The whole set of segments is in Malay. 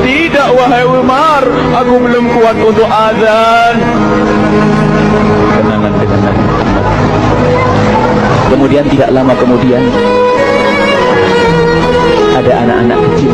Tidak wahai Umar, aku belum kuat untuk azan. Kenangan dengan Nabi Muhammad. Kemudian tidak lama kemudian ada anak-anak kecil.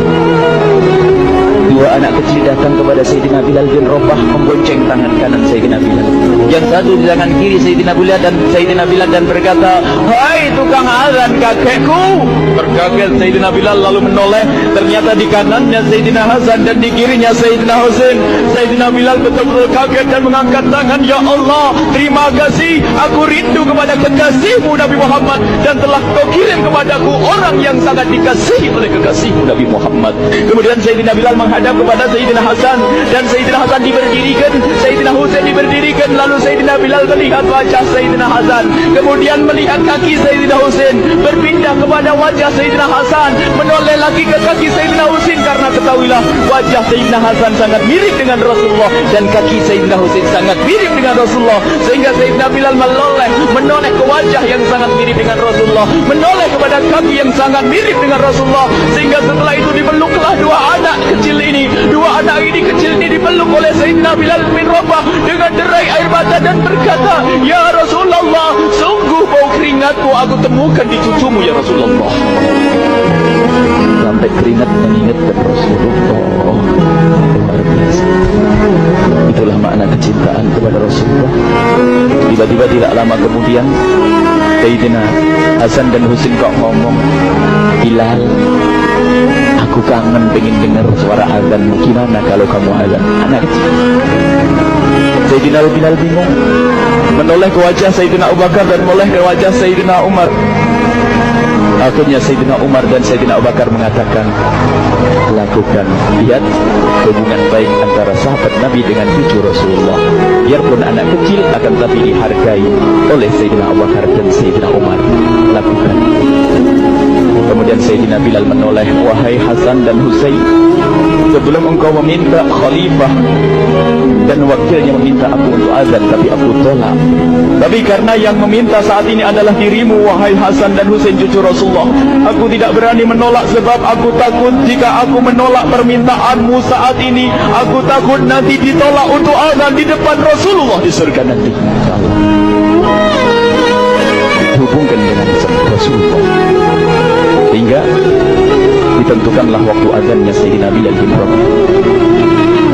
Dua anak kecil datang kepada Sayyidina Bilal bin Rabah membonceng tangan kanan Sayyidina Bilal. Yang satu di tangan kiri Sayyidina Bilal dan berkata, "Hai tukang azan kakekku." Terkaget Sayyidina Bilal lalu menoleh. Ternyata di kanannya Sayyidina Hasan dan di kirinya Sayyidina Husain. Sayyidina Bilal betul-betul kaget dan mengangkat tangan, "Ya Allah, terima kasih. Aku rindu kepada kekasihmu Nabi Muhammad dan telah kau kirim kepadaku orang yang sangat dikasihi oleh kekasihmu Nabi Muhammad." Kemudian Sayyidina Bilal menghadap kepada Sayyidina Hasan dan Sayyidina Hasan diberdirikan, Sayyidina Husain diberdirikan. Lalu Sayyidina Bilal melihat wajah Sayyidina Hasan, kemudian melihat kaki Sayyidina Husain, berpindah kepada wajah Sayyidina Hasan, menoleh lagi ke kaki Sayyidina Husain, karena ketahuilah wajah Sayyidina Hasan sangat mirip dengan Rasulullah dan kaki Sayyidina Husain sangat mirip dengan Rasulullah, sehingga Sayyidina Bilal menoleh ke wajah yang sangat mirip dengan Rasulullah, menoleh kepada kaki yang sangat mirip dengan Rasulullah, sehingga setelah itu dipeluklah dua anak kecil ini dipeluk oleh Sayyidina Bilal bin Rabah dengan derai air mata dan berkata, "Ya Rasulullah, sungguh bau keringatku aku temukan di cucumu ya Rasulullah." Sampai keringat mengingatkan Rasulullah. Luar biasa. Itulah makna kecintaan kepada Rasulullah. Tiba-tiba tidak lama kemudian Sayyidina Hasan dan Husain kok ngomong, "Bilal, aku kangen pengen dengar suara azanmu. Gimana kalau kamu azan?" Anak kecil. Sayyidina Bilal bingung, menoleh ke wajah Sayyidina Abu Bakar dan menoleh ke wajah Sayyidina Umar. Akhirnya Sayyidina Umar dan Sayyidina Abu Bakar mengatakan, "Lakukan, lihat hubungan baik antara sahabat Nabi dengan cucu Rasulullah. Biarpun anak kecil akan tapi dihargai oleh Sayyidina Abu Bakar dan Sayyidina Umar. Lakukan." Kemudian Sayyidina Bilal menoleh, "Wahai Hasan dan Husain, sebelum engkau meminta khalifah dan wakilnya meminta aku untuk azan, tapi aku tolak. Tapi karena yang meminta saat ini adalah dirimu, wahai Hasan dan Husain cucu Rasulullah, aku tidak berani menolak sebab aku takut jika aku menolak permintaanmu saat ini, aku takut nanti ditolak untuk azan di depan Rasulullah di surga nanti." Hubungkan dengan Rasulullah hingga ditentukanlah waktu azannya Sayyidina Bilal bin Rabah.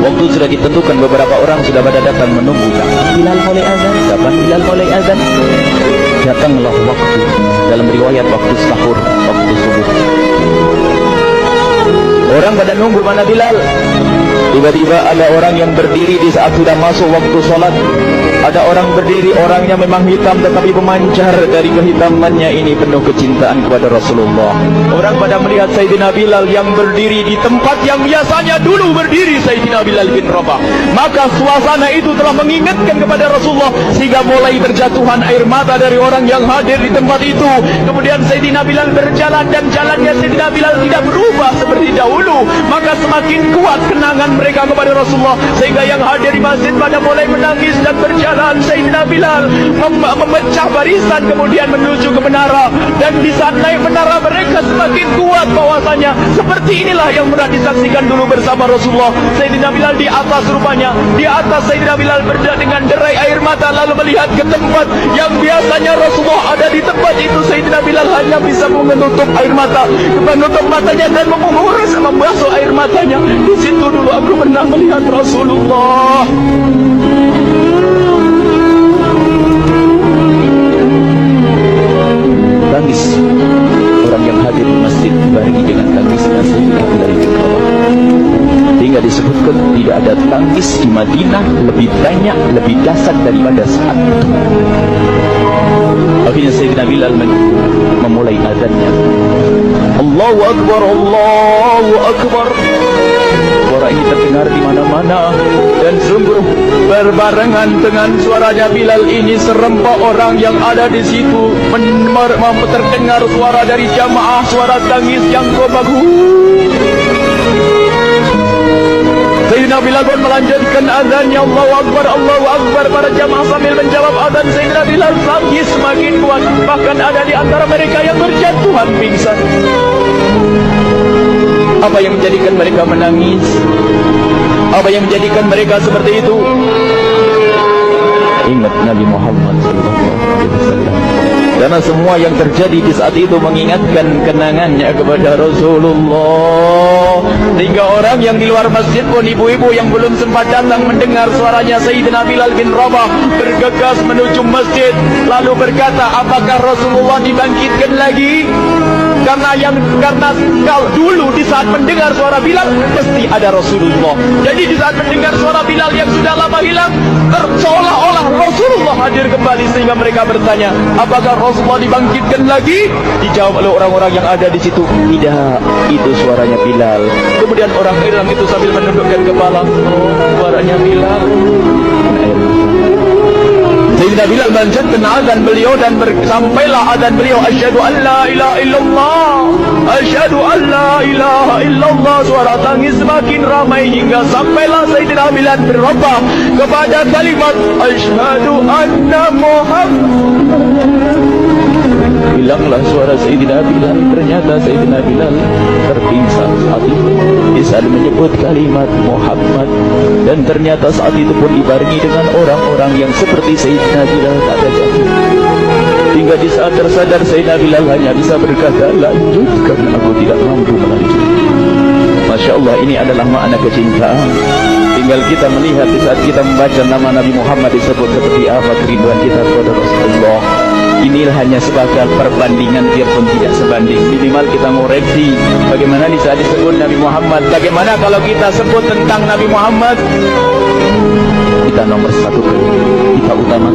Waktu sudah ditentukan, beberapa orang sudah pada datang menunggu, kapan Bilal mulai azan, kapan Bilal mulai azan. Datanglah waktu, dalam riwayat waktu sahur, waktu subuh. Orang pada nunggu mana Bilal. Tiba-tiba ada orang yang berdiri di saat sudah masuk waktu sholat. Ada orang berdiri, orangnya memang hitam tetapi memancar dari kehitamannya ini penuh kecintaan kepada Rasulullah. Orang pada melihat Sayyidina Bilal yang berdiri di tempat yang biasanya dulu berdiri Sayyidina Bilal bin Rabah. Maka suasana itu telah mengingatkan kepada Rasulullah sehingga mulai berjatuhan air mata dari orang yang hadir di tempat itu. Kemudian Sayyidina Bilal berjalan dan jalannya Sayyidina Bilal tidak berubah seperti dahulu. Maka semakin kuat kenangan mereka kepada Rasulullah sehingga yang hadir di masjid pada mulai menangis dan berjalan. Sayyidina Bilal memecah barisan kemudian menuju ke menara, dan di saat naik menara mereka semakin kuat bahwasanya seperti inilah yang pernah disaksikan dulu bersama Rasulullah. Sayyidina Bilal di atas rupanya, di atas Sayyidina Bilal berada dengan derai air mata lalu melihat ke tempat yang biasanya Rasulullah ada di tempat itu. Sayyidina Bilal hanya bisa menutup air mata, menutup matanya dan membasuh air matanya. Di situ dulu aku pernah melihat Rasulullah. Tangis orang yang hadir di masjid dibarengi dengan tangisnya Sayyidina Bilal bin Rabah. Hingga disebutkan tidak ada tangis di Madinah lebih banyak, lebih dahsyat daripada saat itu. Akhirnya Sayyidina Bilal memulai azannya. Allahu Akbar, Allahu Akbar. Suara ini terdengar di mana-mana dan sungguh berbarengan dengan suaranya Bilal ini serempak orang yang ada di situ terdengar suara dari jamaah, suara tangis yang bagus. Sayyidina Bilal pun melanjutkan azannya. Allahu Akbar, Allahu Akbar. Para jamaah sambil menjawab azan Sayyidina Bilal tangis semakin kuat. Bahkan ada di antara mereka yang berjatuhan pingsan. Apa yang menjadikan mereka menangis? Apa yang menjadikan mereka seperti itu? Ingat Nabi Muhammad SAW. Karena semua yang terjadi di saat itu mengingatkan kenangannya kepada Rasulullah. Sehingga orang yang di luar masjid pun, ibu-ibu yang belum sempat datang mendengar suaranya Sayyidina Bilal bin Rabah bergegas menuju masjid, lalu berkata, apakah Rasulullah dibangkitkan lagi? Karena kalau dulu di saat mendengar suara Bilal pasti ada Rasulullah. Jadi di saat mendengar suara Bilal yang sudah lama hilang, seolah-olah Rasulullah hadir kembali, sehingga mereka bertanya, apakah Rasulullah dibangkitkan lagi? Dijawab oleh orang-orang yang ada di situ, tidak, itu suaranya Bilal. Kemudian orang-orang itu sambil menundukkan kepala, oh, suaranya Bilal. Sayyidina Bilal melanjutkan azan beliau dan sampailah azan beliau, asyhadu an la ilaha illallah, asyhadu an la ilaha illallah. Suara tangis semakin ramai hingga sampailah Sayyidina Bilal bin Rabah kepada kalimat asyhadu anna Muhammad. Hilanglah suara Sayyidina Bilal. Ternyata Sayyidina Bilal terpingsan saat itu di saat menyebut kalimat Muhammad. Dan ternyata saat itu pun dibarengi dengan orang-orang yang seperti Sayyidina Bilal tak ada jati. Hingga di saat tersadar Sayyidina Bilal hanya bisa berkata, lanjutkan, aku tidak mampu melanjutkan. Masya Allah, ini adalah makna kecintaan. Tinggal kita melihat di saat kita membaca nama Nabi Muhammad disebut seperti apa kerinduan kita kepada Rasulullah. Inilah hanya sebagai perbandingan, biarpun tidak sebanding. Minimal kita ngoreksi bagaimana di saat disebut Nabi Muhammad. Bagaimana kalau kita sebut tentang Nabi Muhammad, kita nomor satu, kita utama.